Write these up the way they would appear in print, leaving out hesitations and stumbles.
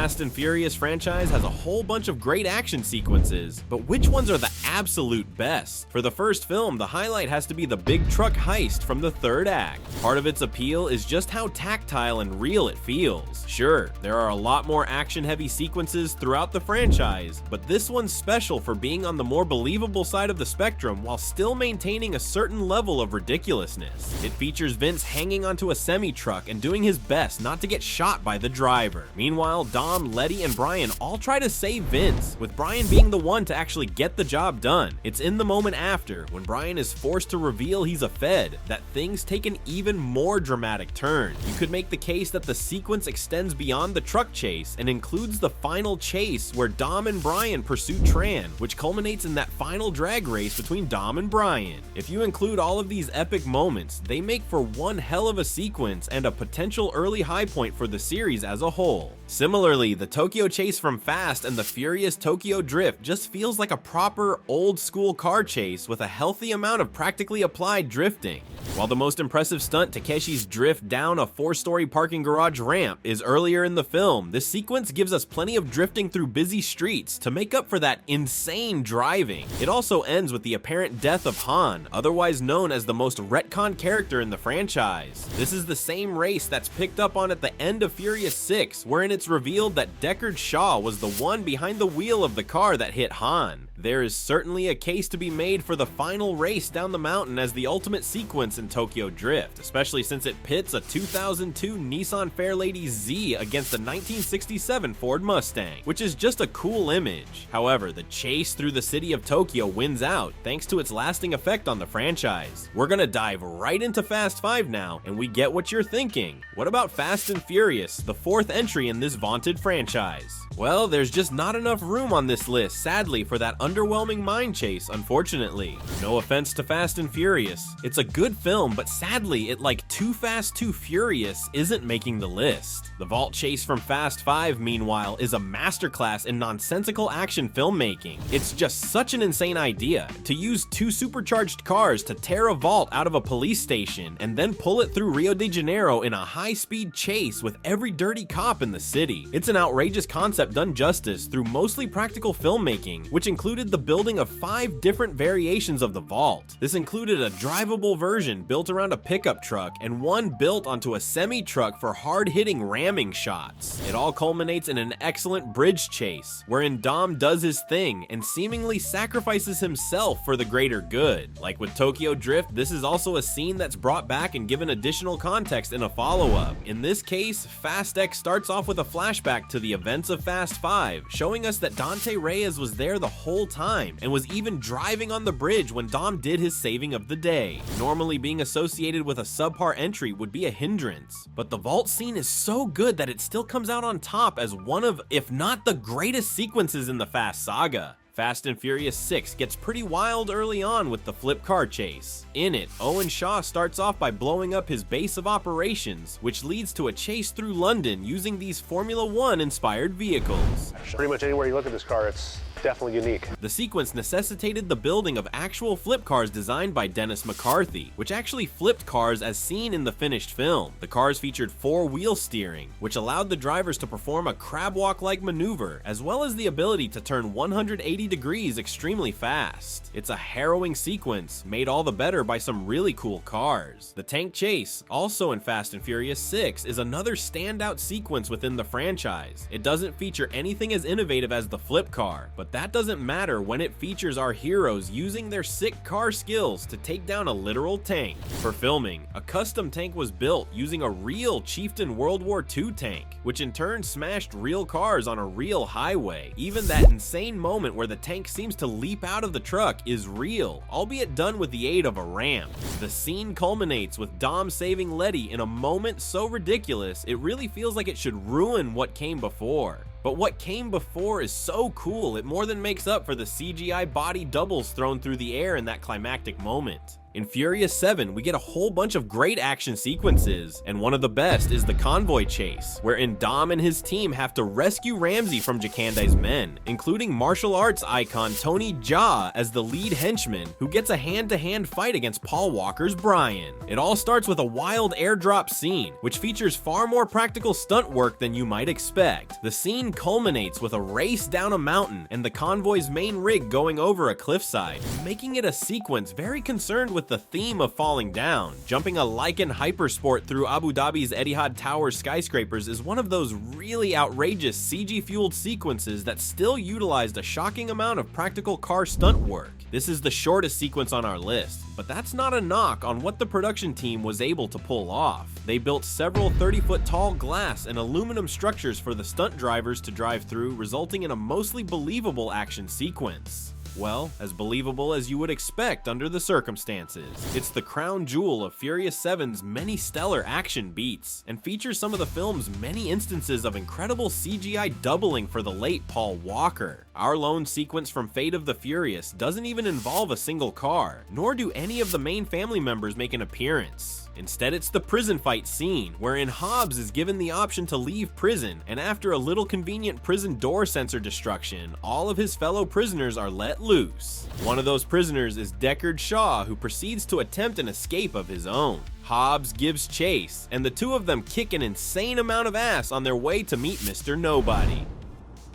Fast and Furious franchise has a whole bunch of great action sequences, but which ones are the absolute best? For the first film, the highlight has to be the big truck heist from the third act. Part of its appeal is just how tactile and real it feels. Sure, there are a lot more action-heavy sequences throughout the franchise, but this one's special for being on the more believable side of the spectrum while still maintaining a certain level of ridiculousness. It features Vince hanging onto a semi-truck and doing his best not to get shot by the driver. Meanwhile, Dom, Letty, and Brian all try to save Vince, with Brian being the one to actually get the job done. It's in the moment after, when Brian is forced to reveal he's a Fed, that things take an even more dramatic turn. You could make the case that the sequence extends beyond the truck chase and includes the final chase where Dom and Brian pursue Tran, which culminates in that final drag race between Dom and Brian. If you include all of these epic moments, they make for one hell of a sequence and a potential early high point for the series as a whole. Similarly, the Tokyo chase from Fast and the Furious Tokyo Drift just feels like a proper old school car chase with a healthy amount of practically applied drifting. While the most impressive stunt, Takeshi's drift down a 4-story parking garage ramp, is earlier in the film, this sequence gives us plenty of drifting through busy streets to make up for that insane driving. It also ends with the apparent death of Han, otherwise known as the most retconned character in the franchise. This is the same race that's picked up on at the end of Furious 6, wherein it's revealed that Deckard Shaw was the one behind the wheel of the car that hit Han. There is certainly a case to be made for the final race down the mountain as the ultimate sequence in Tokyo Drift, especially since it pits a 2002 Nissan Fairlady Z against a 1967 Ford Mustang, which is just a cool image. However, the chase through the city of Tokyo wins out thanks to its lasting effect on the franchise. We're gonna dive right into Fast 5 now, and we get what you're thinking. What about Fast and Furious, the fourth entry in this vaunted franchise? Well, there's just not enough room on this list, sadly, for that underwhelming mind chase, unfortunately. No offense to Fast and Furious, it's a good film, but sadly, it like Too Fast, Too Furious isn't making the list. The vault chase from Fast 5, meanwhile, is a masterclass in nonsensical action filmmaking. It's just such an insane idea, to use 2 supercharged cars to tear a vault out of a police station and then pull it through Rio de Janeiro in a high-speed chase with every dirty cop in the city. It's an outrageous concept done justice through mostly practical filmmaking, which included the building of 5 different variations of the vault. This included a drivable version built around a pickup truck and one built onto a semi-truck for hard-hitting ramming shots. It all culminates in an excellent bridge chase, wherein Dom does his thing and seemingly sacrifices himself for the greater good. Like with Tokyo Drift, this is also a scene that's brought back and given additional context in a follow-up. In this case, Fast X starts off with a flashback to the events of Fast 5, showing us that Dante Reyes was there the whole time and was even driving on the bridge when Dom did his saving of the day. Normally, being associated with a subpar entry would be a hindrance, but the vault scene is so good that it still comes out on top as one of, if not the greatest sequences in the Fast saga. Fast and Furious 6 gets pretty wild early on with the flip car chase. In it, Owen Shaw starts off by blowing up his base of operations, which leads to a chase through London using these Formula 1 inspired vehicles. Pretty much anywhere you look at this car, it's definitely unique. The sequence necessitated the building of actual flip cars designed by Dennis McCarthy, which actually flipped cars as seen in the finished film. The cars featured 4-wheel steering, which allowed the drivers to perform a crab walk-like maneuver, as well as the ability to turn 180 degrees extremely fast. It's a harrowing sequence, made all the better by some really cool cars. The tank chase, also in Fast and Furious 6, is another standout sequence within the franchise. It doesn't feature anything as innovative as the flip car, but that doesn't matter when it features our heroes using their sick car skills to take down a literal tank. For filming, a custom tank was built using a real Chieftain World War II tank, which in turn smashed real cars on a real highway. Even that insane moment where the tank seems to leap out of the truck is real, albeit done with the aid of a ramp. The scene culminates with Dom saving Letty in a moment so ridiculous, it really feels like it should ruin what came before. But what came before is so cool, it more than makes up for the CGI body doubles thrown through the air in that climactic moment. In Furious 7, we get a whole bunch of great action sequences, and one of the best is the convoy chase, wherein Dom and his team have to rescue Ramsey from Jakandai's men, including martial arts icon Tony Jaa as the lead henchman who gets a hand-to-hand fight against Paul Walker's Brian. It all starts with a wild airdrop scene, which features far more practical stunt work than you might expect. The scene culminates with a race down a mountain and the convoy's main rig going over a cliffside, making it a sequence very concerned with the theme of falling down. Jumping a Lycan Hypersport through Abu Dhabi's Etihad Tower skyscrapers is one of those really outrageous CG-fueled sequences that still utilized a shocking amount of practical car stunt work. This is the shortest sequence on our list, but that's not a knock on what the production team was able to pull off. They built several 30-foot tall glass and aluminum structures for the stunt drivers to drive through, resulting in a mostly believable action sequence. Well, as believable as you would expect under the circumstances. It's the crown jewel of Furious 7's many stellar action beats, and features some of the film's many instances of incredible CGI doubling for the late Paul Walker. Our lone sequence from Fate of the Furious doesn't even involve a single car, nor do any of the main family members make an appearance. Instead, it's the prison fight scene, wherein Hobbs is given the option to leave prison, and after a little convenient prison door sensor destruction, all of his fellow prisoners are let loose. One of those prisoners is Deckard Shaw, who proceeds to attempt an escape of his own. Hobbs gives chase, and the two of them kick an insane amount of ass on their way to meet Mr. Nobody.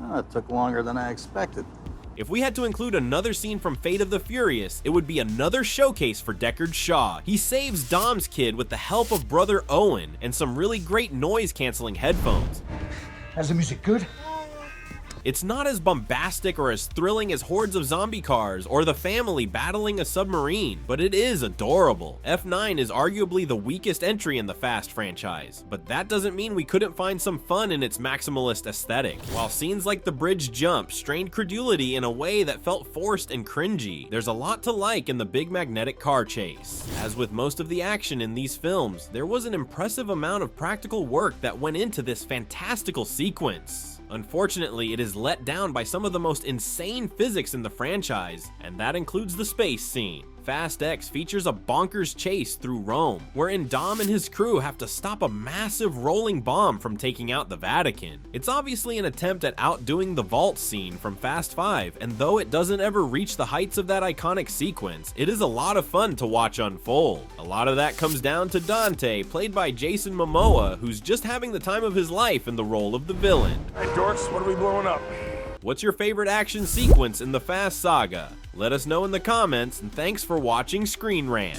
Oh, it took longer than I expected. If we had to include another scene from Fate of the Furious, it would be another showcase for Deckard Shaw. He saves Dom's kid with the help of brother Owen and some really great noise-canceling headphones. Is the music good? It's not as bombastic or as thrilling as hordes of zombie cars or the family battling a submarine, but it is adorable. F9 is arguably the weakest entry in the Fast franchise, but that doesn't mean we couldn't find some fun in its maximalist aesthetic. While scenes like the bridge jump strained credulity in a way that felt forced and cringy, there's a lot to like in the big magnetic car chase. As with most of the action in these films, there was an impressive amount of practical work that went into this fantastical sequence. Unfortunately, it is let down by some of the most insane physics in the franchise, and that includes the space scene. Fast X features a bonkers chase through Rome, wherein Dom and his crew have to stop a massive rolling bomb from taking out the Vatican. It's obviously an attempt at outdoing the vault scene from Fast 5, and though it doesn't ever reach the heights of that iconic sequence, it is a lot of fun to watch unfold. A lot of that comes down to Dante, played by Jason Momoa, who's just having the time of his life in the role of the villain. Hey, dorks, what are we blowing up? What's your favorite action sequence in the Fast saga? Let us know in the comments, and thanks for watching ScreenRant.